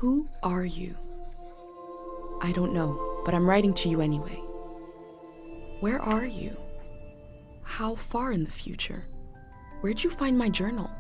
Who are you? I don't know, but I'm writing to you anyway. Where are you? How far in the future? Where'd you find my journal?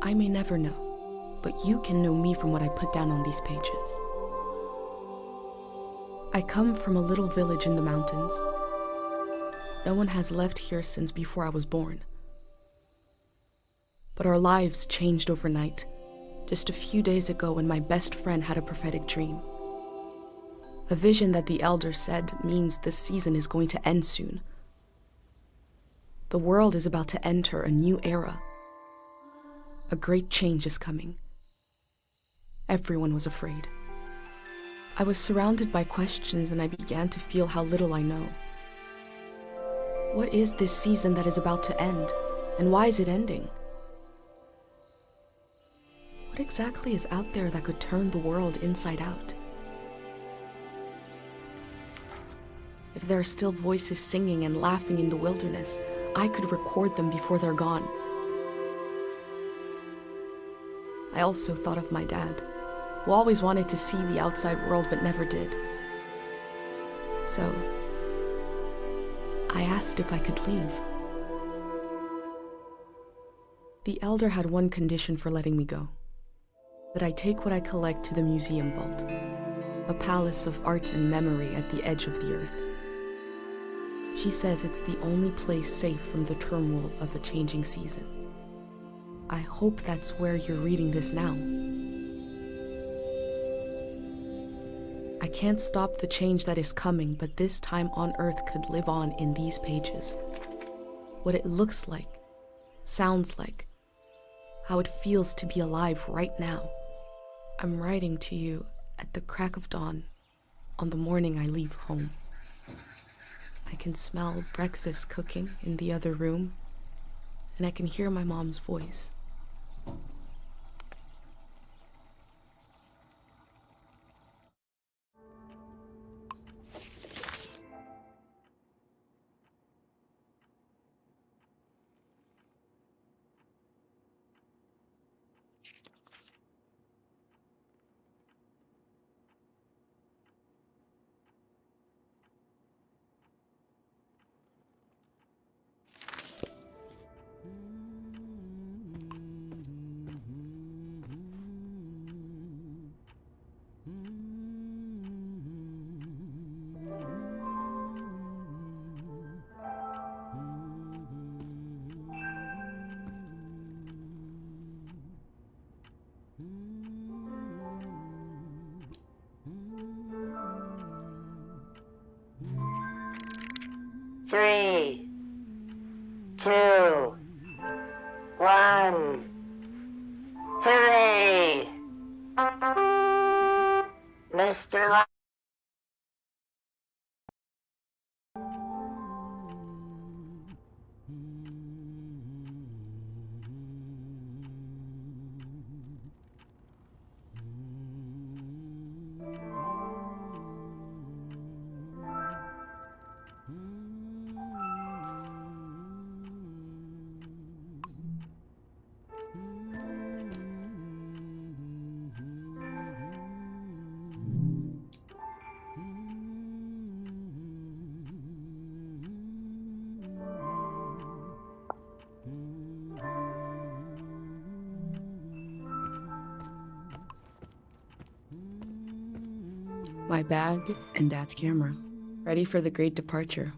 I may never know, but you can know me from what I put down on these pages. I come from a little village in the mountains. No one has left here since before I was born. But our lives changed overnight, just a few days ago when my best friend had a prophetic dream. A vision that the elder said means the season is going to end soon. The world is about to enter a new era. A great change is coming. Everyone was afraid. I was surrounded by questions and I began to feel how little I know. What is this season that is about to end, and why is it ending? What exactly is out there that could turn the world inside out? If there are still voices singing and laughing in the wilderness, I could record them before they're gone. I also thought of my dad, who always wanted to see the outside world but never did. So, I asked if I could leave. The elder had one condition for letting me go: that I take what I collect to the museum vault, a palace of art and memory at the edge of the earth. She says it's the only place safe from the turmoil of a changing season. I hope that's where you're reading this now. I can't stop the change that is coming, but this time on Earth could live on in these pages. What it looks like, sounds like, how it feels to be alive right now. I'm writing to you at the crack of dawn on the morning I leave home. I can smell breakfast cooking in the other room, and I can hear my mom's voice. Three, two, one. Hooray! Mr. My bag and Dad's camera, ready for the great departure.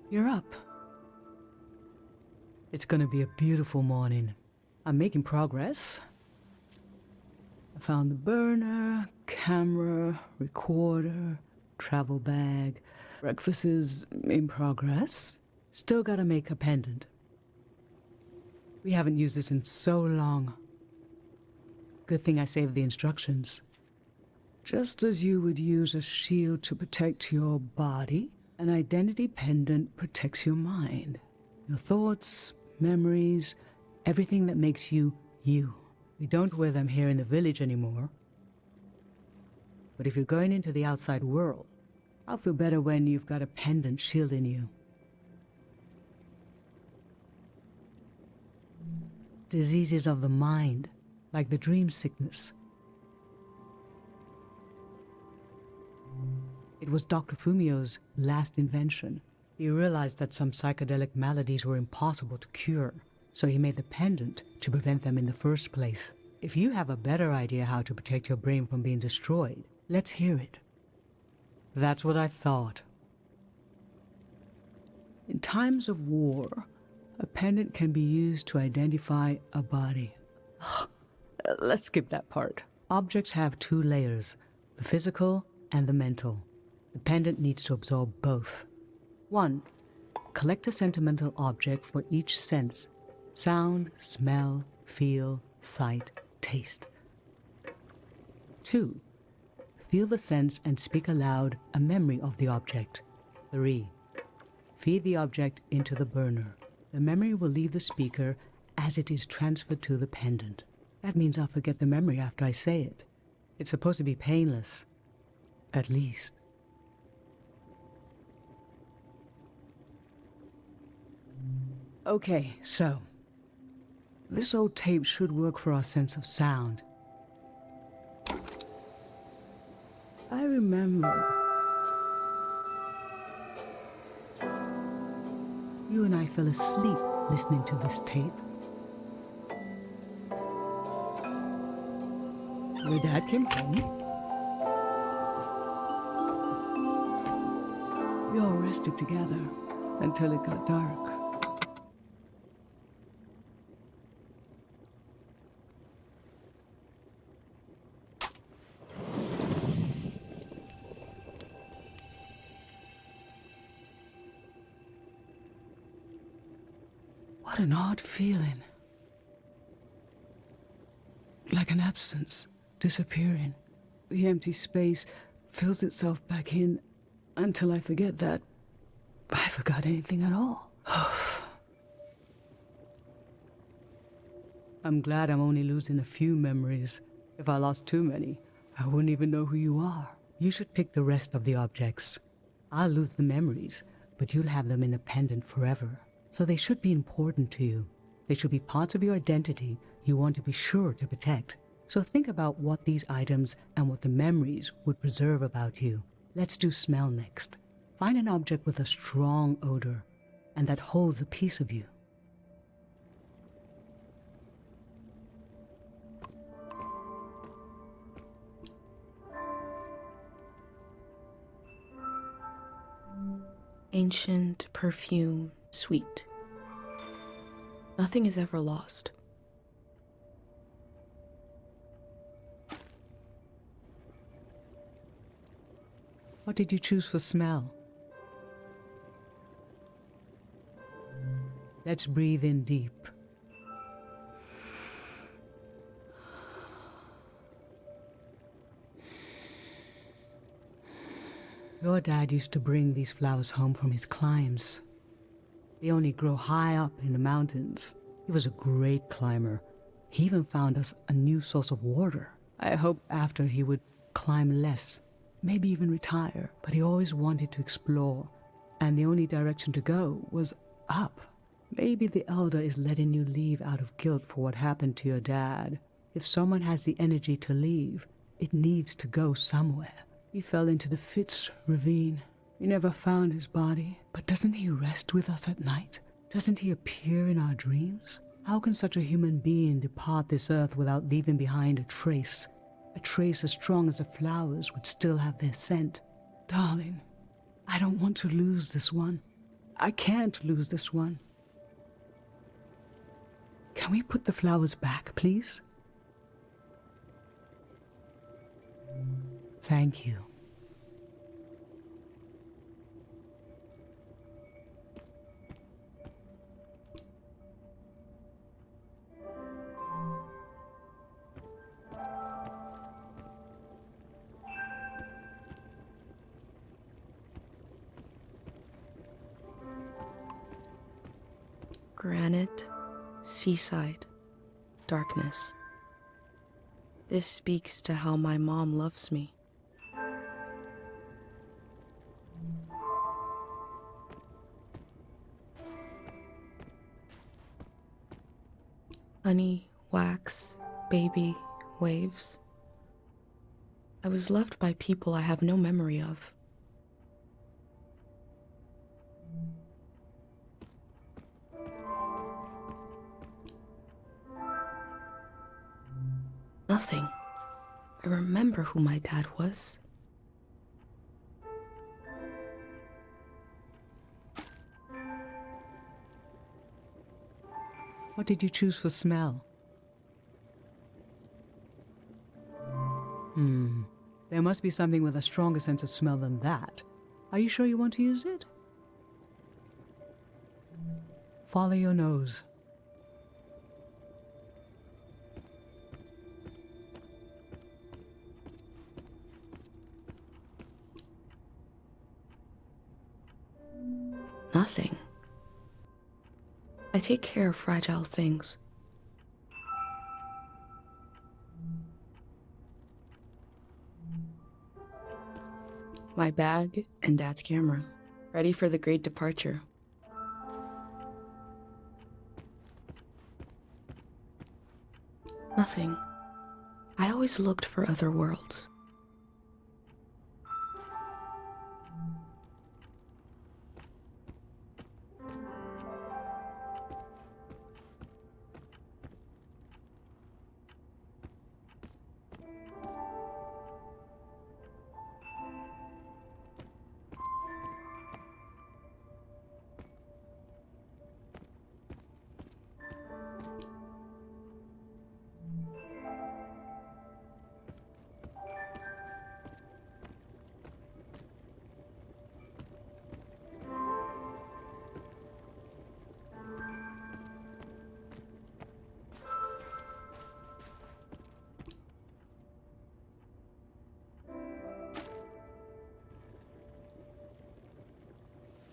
You're up. It's gonna be a beautiful morning. I'm making progress. I found the burner, camera, recorder, travel bag. Breakfast is in progress. Still gotta make a pendant. We haven't used this in so long. Good thing I saved the instructions. Just as you would use a shield to protect your body, an identity pendant protects your mind. Your thoughts, memories, everything that makes you, you. We don't wear them here in the village anymore. But if you're going into the outside world, I'll feel better when you've got a pendant shielding you. Diseases of the mind, like the dream sickness. It was Dr. Fumio's last invention. He realized that some psychedelic maladies were impossible to cure, so he made the pendant to prevent them in the first place. If you have a better idea how to protect your brain from being destroyed, let's hear it. That's what I thought. In times of war, a pendant can be used to identify a body. Let's skip that part. Objects have two layers, the physical and the mental. The pendant needs to absorb both. 1. Collect a sentimental object for each sense: sound, smell, feel, sight, taste. 2. Feel the sense and speak aloud a memory of the object. 3. Feed the object into the burner. The memory will leave the speaker as it is transferred to the pendant. That means I'll forget the memory after I say it. It's supposed to be painless. At least. Okay, so this old tape should work for our sense of sound. I remember you and I fell asleep listening to this tape. Your dad came home. We all rested together until it got dark. What an odd feeling. Like an absence, disappearing. The empty space fills itself back in until I forget that I forgot anything at all. I'm glad I'm only losing a few memories. If I lost too many, I wouldn't even know who you are. You should pick the rest of the objects. I'll lose the memories, but you'll have them in the pendant forever. So they should be important to you. They should be parts of your identity you want to be sure to protect. So think about what these items and what the memories would preserve about you. Let's do smell next. Find an object with a strong odor and that holds a piece of you. Ancient perfume, sweet. Nothing is ever lost. What did you choose for smell? Let's breathe in deep. Your dad used to bring these flowers home from his climbs. They only grow high up in the mountains. He was a great climber. He even found us a new source of water. I hoped after he would climb less, maybe even retire, but he always wanted to explore, and the only direction to go was up. Maybe the Elder is letting you leave out of guilt for what happened to your dad. If someone has the energy to leave, it needs to go somewhere. He fell into the Fitz ravine. We never found his body, but doesn't he rest with us at night? Doesn't he appear in our dreams? How can such a human being depart this earth without leaving behind a trace as strong as the flowers would still have their scent? Darling, I don't want to lose this one. I can't lose this one. Can we put the flowers back, please? Thank you. Granite, seaside, darkness. This speaks to how my mom loves me. Honey, wax, baby, waves. I was loved by people I have no memory of. Nothing. I remember who my dad was. What did you choose for smell? There must be something with a stronger sense of smell than that. Are you sure you want to use it? Follow your nose. Nothing. I take care of fragile things. My bag and Dad's camera, ready for the great departure. Nothing. I always looked for other worlds.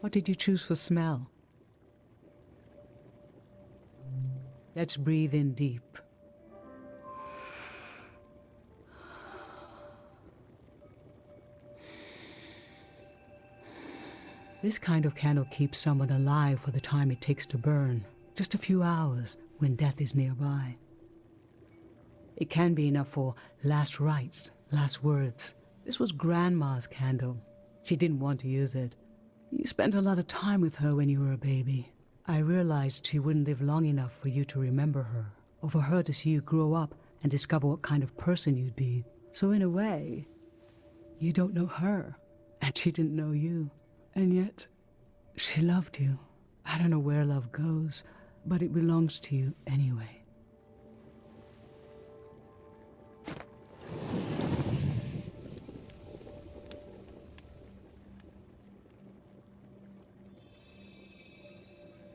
What did you choose for smell? Let's breathe in deep. This kind of candle keeps someone alive for the time it takes to burn. Just a few hours when death is nearby. It can be enough for last rites, last words. This was Grandma's candle. She didn't want to use it. You spent a lot of time with her when you were a baby. I realized she wouldn't live long enough for you to remember her, or for her to see you grow up and discover what kind of person you'd be. So in a way, you don't know her, and she didn't know you. And yet, she loved you. I don't know where love goes, but it belongs to you anyway.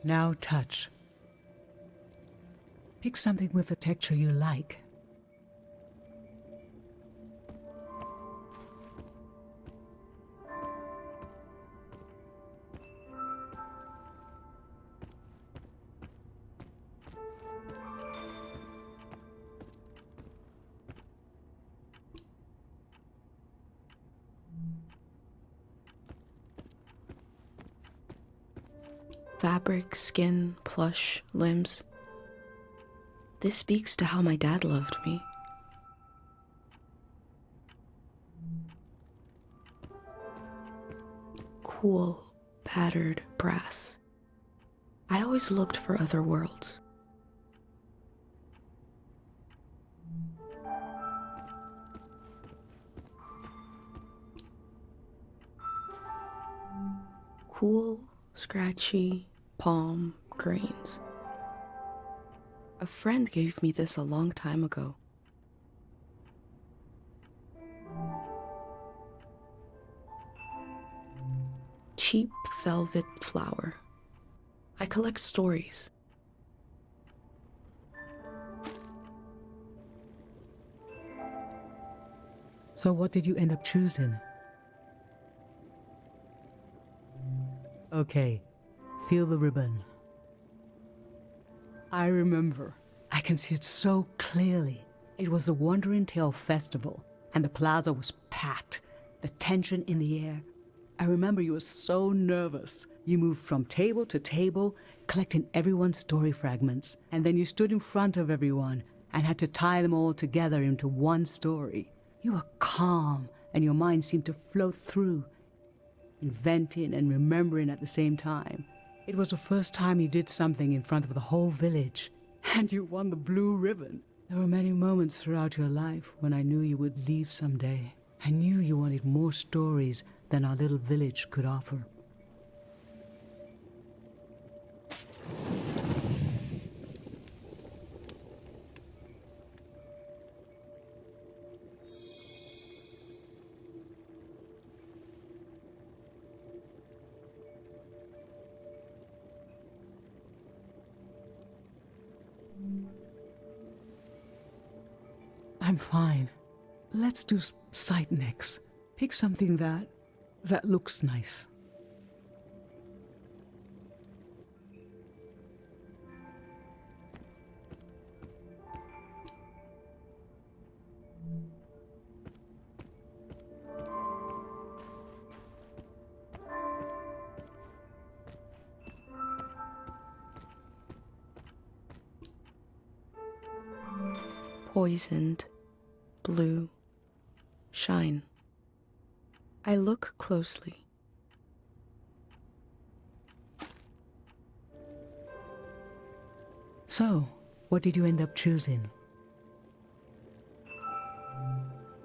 Now touch. Pick something with a texture you like. Fabric, skin, plush, limbs. This speaks to how my dad loved me. Cool, battered brass. I always looked for other worlds. Cool, scratchy palm grains. A friend gave me this a long time ago. Cheap velvet flower. I collect stories. So what did you end up choosing? Okay, feel the ribbon. I remember. I can see it so clearly. It was the Wandering Tale Festival, and the plaza was packed, the tension in the air. I remember you were so nervous. You moved from table to table, collecting everyone's story fragments, and then you stood in front of everyone and had to tie them all together into one story. You were calm, and your mind seemed to float through, inventing and remembering at the same time. It was the first time you did something in front of the whole village, and you won the blue ribbon. There were many moments throughout your life when I knew you would leave someday. I knew you wanted more stories than our little village could offer. I'm fine. Let's do sight next. Pick something that looks nice. Poisoned, blue, shine. I look closely. So, what did you end up choosing?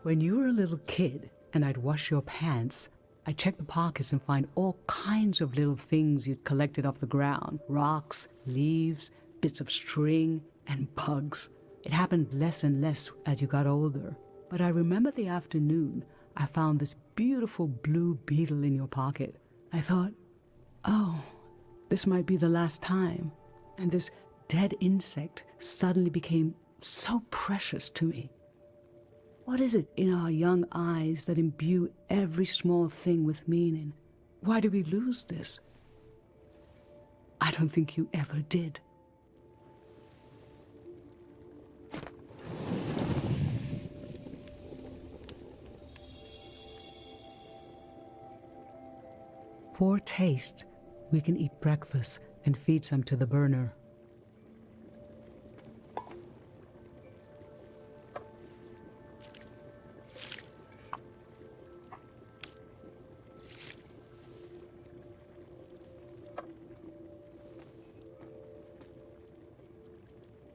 When you were a little kid and I'd wash your pants, I'd check the pockets and find all kinds of little things you'd collected off the ground. Rocks, leaves, bits of string, and bugs. It happened less and less as you got older. But I remember the afternoon I found this beautiful blue beetle in your pocket. I thought, oh, this might be the last time. And this dead insect suddenly became so precious to me. What is it in our young eyes that imbue every small thing with meaning? Why do we lose this? I don't think you ever did. For taste, we can eat breakfast and feed some to the burner.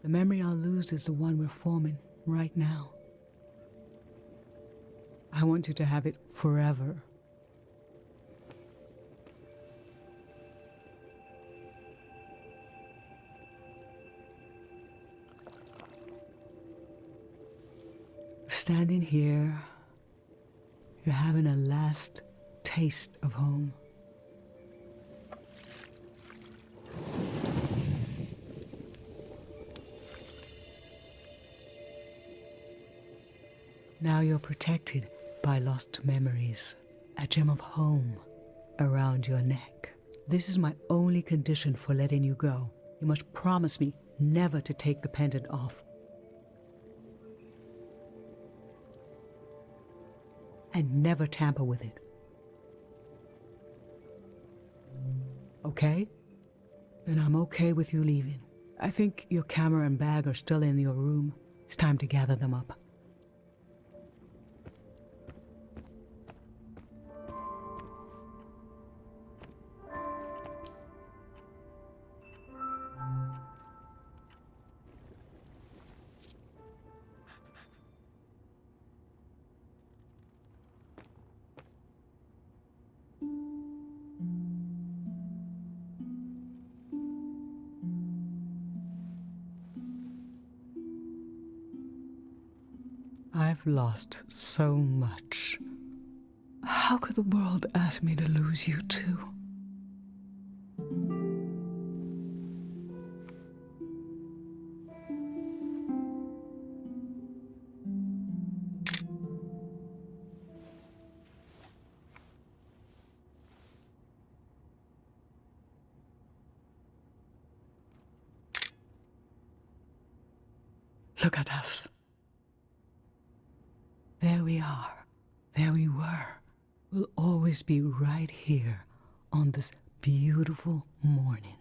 The memory I'll lose is the one we're forming right now. I want you to have it forever. Standing here, you're having a last taste of home. Now you're protected by lost memories, a gem of home around your neck. This is my only condition for letting you go. You must promise me never to take the pendant off. And never tamper with it. Okay? Then I'm okay with you leaving. I think your camera and bag are still in your room. It's time to gather them up. I've lost so much. How could the world ask me to lose you too? Look at us. There we are. There we were. We'll always be right here on this beautiful morning.